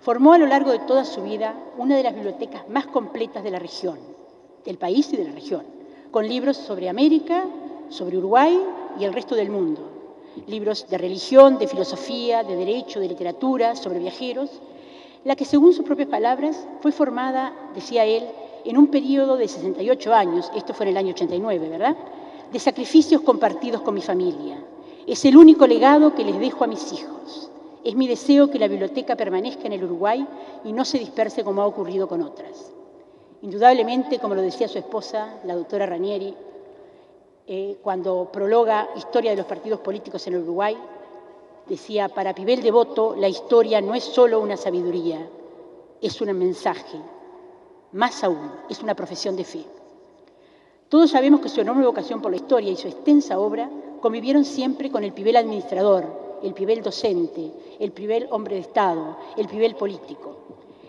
Formó a lo largo de toda su vida una de las bibliotecas más completas de la región, del país y de la región, con libros sobre América, sobre Uruguay y el resto del mundo. Libros de religión, de filosofía, de derecho, de literatura, sobre viajeros, la que, según sus propias palabras, fue formada, decía él, en un periodo de 68 años, esto fue en el año 89, ¿verdad?, de sacrificios compartidos con mi familia. Es el único legado que les dejo a mis hijos. Es mi deseo que la biblioteca permanezca en el Uruguay y no se disperse como ha ocurrido con otras. Indudablemente, como lo decía su esposa, la doctora Ranieri, cuando prologa Historia de los partidos políticos en el Uruguay, decía, para Pibel Devoto, la historia no es solo una sabiduría, es un mensaje. Más aún, es una profesión de fe. Todos sabemos que su enorme vocación por la historia y su extensa obra convivieron siempre con el Pibel administrador, el Pibel docente, el Pibel hombre de Estado, el Pibel político.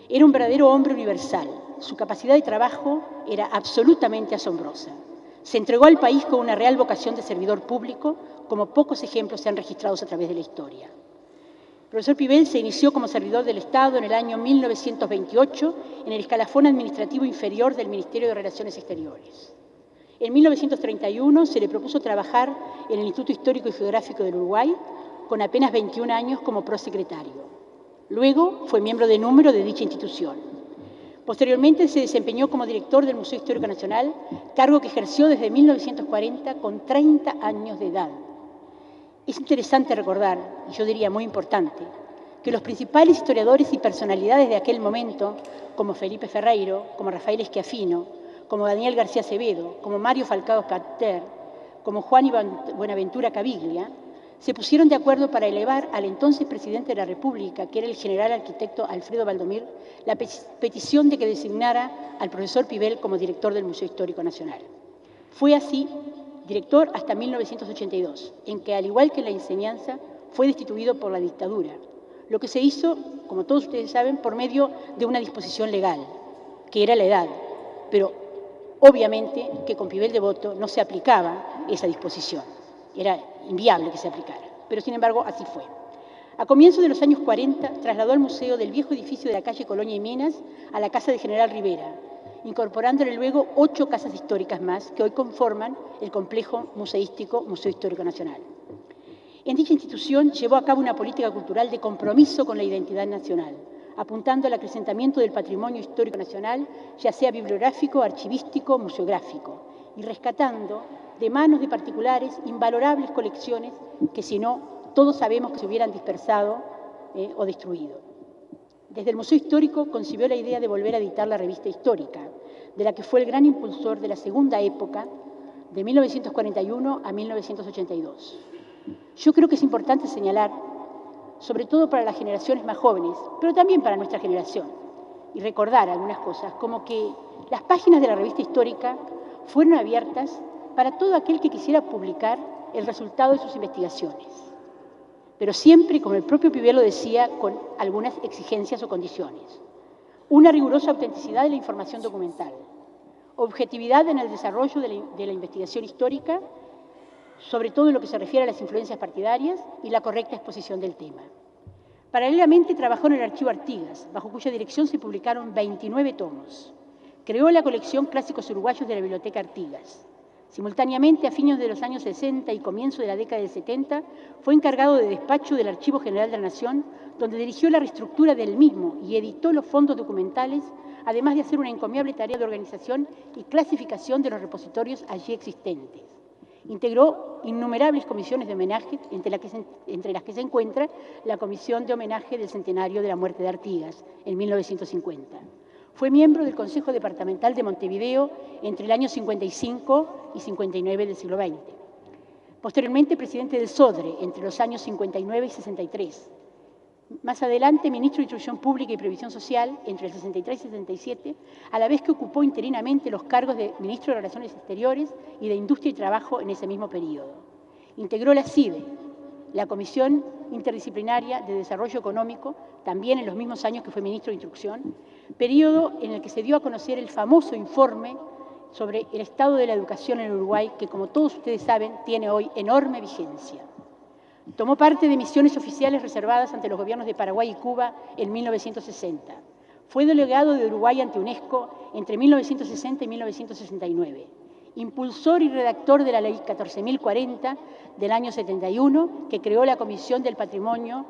Era un verdadero hombre universal. Su capacidad de trabajo era absolutamente asombrosa. Se entregó al país con una real vocación de servidor público, como pocos ejemplos se han registrado a través de la historia. El profesor Pibel se inició como servidor del Estado en el año 1928 en el escalafón administrativo inferior del Ministerio de Relaciones Exteriores. En 1931 se le propuso trabajar en el Instituto Histórico y Geográfico del Uruguay, con apenas 21 años como prosecretario. Luego fue miembro de número de dicha institución. Posteriormente se desempeñó como director del Museo Histórico Nacional, cargo que ejerció desde 1940 con 30 años de edad. Es interesante recordar, y yo diría muy importante, que los principales historiadores y personalidades de aquel momento, como Felipe Ferreiro, como Rafael Schiaffino, como Daniel García Acevedo, como Mario Falcao Pater, como Juan Buenaventura Caviglia, se pusieron de acuerdo para elevar al entonces presidente de la República, que era el general arquitecto Alfredo Valdomir, la petición de que designara al profesor Pibel como director del Museo Histórico Nacional. Fue así director hasta 1982, en que, al igual que en la enseñanza, fue destituido por la dictadura, lo que se hizo, como todos ustedes saben, por medio de una disposición legal, que era la edad, pero obviamente que con Pibel Devoto no se aplicaba esa disposición. Era inviable que se aplicara, pero sin embargo así fue. A comienzos de los años 40 trasladó al museo del viejo edificio de la calle Colonia y Minas a la casa de General Rivera, incorporándole luego 8 casas históricas más que hoy conforman el complejo museístico Museo Histórico Nacional. En dicha institución llevó a cabo una política cultural de compromiso con la identidad nacional, apuntando al acrecentamiento del patrimonio histórico nacional, ya sea bibliográfico, archivístico, museográfico, y rescatando de manos de particulares invalorables colecciones que, si no, todos sabemos que se hubieran dispersado o destruido. Desde el Museo Histórico concibió la idea de volver a editar la revista histórica, de la que fue el gran impulsor de la segunda época, de 1941 a 1982. Yo creo que es importante señalar, sobre todo para las generaciones más jóvenes, pero también para nuestra generación, y recordar algunas cosas, como que las páginas de la revista histórica fueron abiertas para todo aquel que quisiera publicar el resultado de sus investigaciones, pero siempre, como el propio Pibel lo decía, con algunas exigencias o condiciones. Una rigurosa autenticidad de la información documental, objetividad en el desarrollo de la investigación histórica, sobre todo en lo que se refiere a las influencias partidarias y la correcta exposición del tema. Paralelamente trabajó en el Archivo Artigas, bajo cuya dirección se publicaron 29 tomos. Creó la colección Clásicos Uruguayos de la Biblioteca Artigas. Simultáneamente, a fines de los años 60 y comienzo de la década del 70, fue encargado de despacho del Archivo General de la Nación, donde dirigió la reestructura del mismo y editó los fondos documentales, además de hacer una encomiable tarea de organización y clasificación de los repositorios allí existentes. Integró innumerables comisiones de homenaje, entre las que se encuentra la Comisión de Homenaje del Centenario de la Muerte de Artigas, en 1950. Fue miembro del Consejo Departamental de Montevideo entre el año 55 y 59 del siglo XX. Posteriormente, presidente del SODRE entre los años 59 y 63. Más adelante, ministro de Instrucción Pública y Previsión Social entre el 63 y 67, a la vez que ocupó interinamente los cargos de ministro de Relaciones Exteriores y de Industria y Trabajo en ese mismo periodo. Integró la CIDE, la Comisión Interdisciplinaria de Desarrollo Económico, también en los mismos años que fue ministro de Instrucción, periodo en el que se dio a conocer el famoso informe sobre el estado de la educación en Uruguay, que, como todos ustedes saben, tiene hoy enorme vigencia. Tomó parte de misiones oficiales reservadas ante los gobiernos de Paraguay y Cuba en 1960. Fue delegado de Uruguay ante UNESCO entre 1960 y 1969. Impulsor y redactor de la Ley 14.040 del año 71, que creó la Comisión del Patrimonio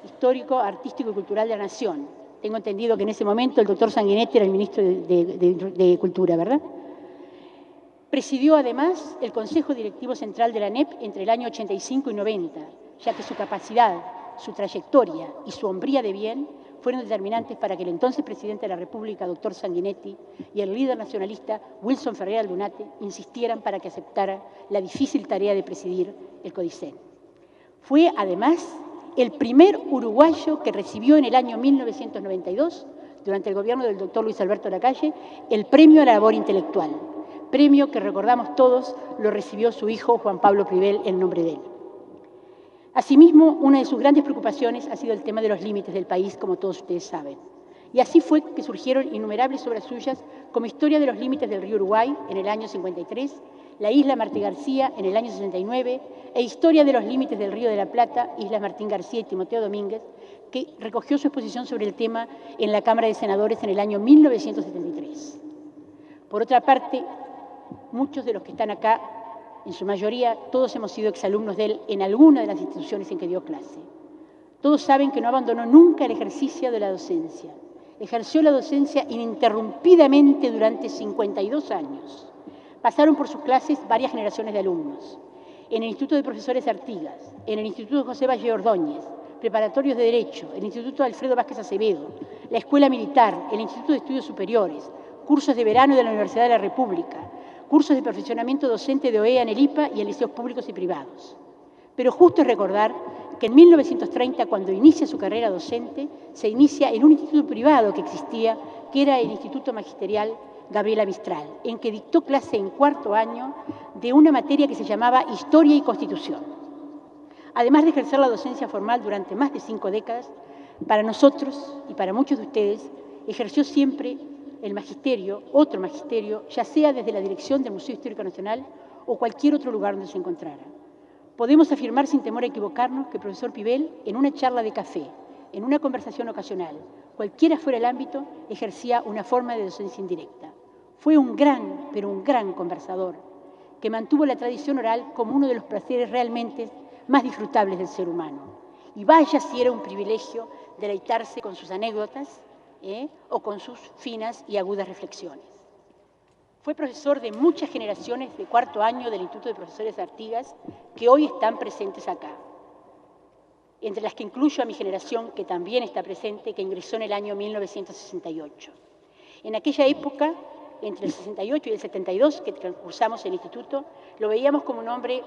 Histórico, Artístico y Cultural de la Nación. Tengo entendido que en ese momento el doctor Sanguinetti era el ministro de Cultura, ¿verdad? Presidió además el Consejo Directivo Central de la ANEP entre el año 85 y 90, ya que su capacidad, su trayectoria y su hombría de bien fueron determinantes para que el entonces presidente de la República, doctor Sanguinetti, y el líder nacionalista Wilson Ferrer Aldunate insistieran para que aceptara la difícil tarea de presidir el CODICEN. Fue, además, el primer uruguayo que recibió en el año 1992, durante el gobierno del doctor Luis Alberto Lacalle, el Premio a la Labor Intelectual, premio que recordamos todos lo recibió su hijo Juan Pablo Privel en nombre de él. Asimismo, una de sus grandes preocupaciones ha sido el tema de los límites del país, como todos ustedes saben. Y así fue que surgieron innumerables obras suyas, como Historia de los límites del río Uruguay, en el año 53, La isla Martí García, en el año 69, e Historia de los límites del río de la Plata, Islas Martín García y Timoteo Domínguez, que recogió su exposición sobre el tema en la Cámara de Senadores en el año 1973. Por otra parte, muchos de los que están acá, en su mayoría, todos hemos sido exalumnos de él en alguna de las instituciones en que dio clase. Todos saben que no abandonó nunca el ejercicio de la docencia. Ejerció la docencia ininterrumpidamente durante 52 años. Pasaron por sus clases varias generaciones de alumnos. En el Instituto de Profesores Artigas, en el Instituto José Valle Ordóñez, preparatorios de Derecho, el Instituto Alfredo Vázquez Acevedo, la Escuela Militar, el Instituto de Estudios Superiores, cursos de verano de la Universidad de la República, cursos de perfeccionamiento docente de OEA en el IPA y en liceos públicos y privados. Pero justo es recordar que en 1930, cuando inicia su carrera docente, se inicia en un instituto privado que existía, que era el Instituto Magisterial Gabriela Mistral, en que dictó clase en cuarto año de una materia que se llamaba Historia y Constitución. Además de ejercer la docencia formal durante más de 5 décadas, para nosotros y para muchos de ustedes, ejerció siempre el magisterio, otro magisterio, ya sea desde la dirección del Museo Histórico Nacional o cualquier otro lugar donde se encontrara. Podemos afirmar sin temor a equivocarnos que el profesor Privel, en una charla de café, en una conversación ocasional, cualquiera fuera el ámbito, ejercía una forma de docencia indirecta. Fue un gran, pero un gran conversador, que mantuvo la tradición oral como uno de los placeres realmente más disfrutables del ser humano. Y vaya si era un privilegio deleitarse con sus anécdotas, o con sus finas y agudas reflexiones. Fue profesor de muchas generaciones de cuarto año del Instituto de Profesores Artigas que hoy están presentes acá, entre las que incluyo a mi generación, que también está presente, que ingresó en el año 1968. En aquella época, entre el 68 y el 72, que cursamos el instituto, lo veíamos como un hombre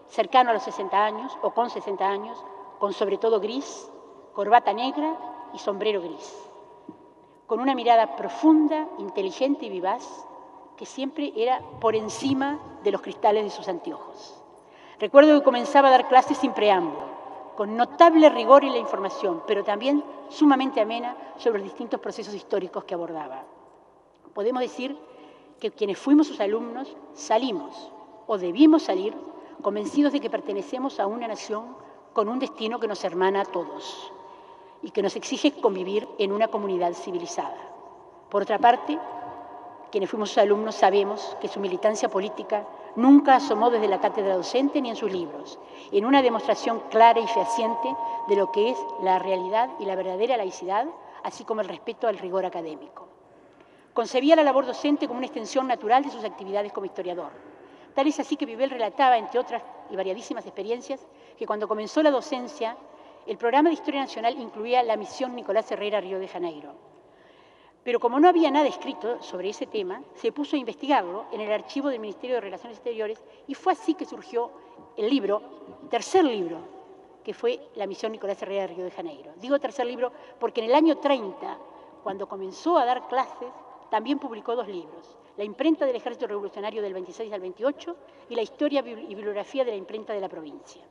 cercano a los 60 años, o con 60 años, con sobre todo gris, corbata negra y sombrero gris, con una mirada profunda, inteligente y vivaz, que siempre era por encima de los cristales de sus anteojos. Recuerdo que comenzaba a dar clases sin preámbulo, con notable rigor en la información, pero también sumamente amena sobre los distintos procesos históricos que abordaba. Podemos decir que quienes fuimos sus alumnos salimos, o debimos salir, convencidos de que pertenecemos a una nación con un destino que nos hermana a todos y que nos exige convivir en una comunidad civilizada. Por otra parte, quienes fuimos sus alumnos sabemos que su militancia política nunca asomó desde la cátedra docente ni en sus libros, en una demostración clara y fehaciente de lo que es la realidad y la verdadera laicidad, así como el respeto al rigor académico. Concebía la labor docente como una extensión natural de sus actividades como historiador. Tal es así que Privel relataba, entre otras y variadísimas experiencias, que cuando comenzó la docencia, el programa de Historia Nacional incluía la misión Nicolás Herrera a Río de Janeiro. Pero como no había nada escrito sobre ese tema, se puso a investigarlo en el archivo del Ministerio de Relaciones Exteriores y fue así que surgió el libro, tercer libro, que fue la misión Nicolás Herrera a Río de Janeiro. Digo tercer libro porque en el año 30, cuando comenzó a dar clases, también publicó 2 libros, La imprenta del Ejército Revolucionario del 26 al 28 y La historia y bibliografía de la imprenta de la provincia.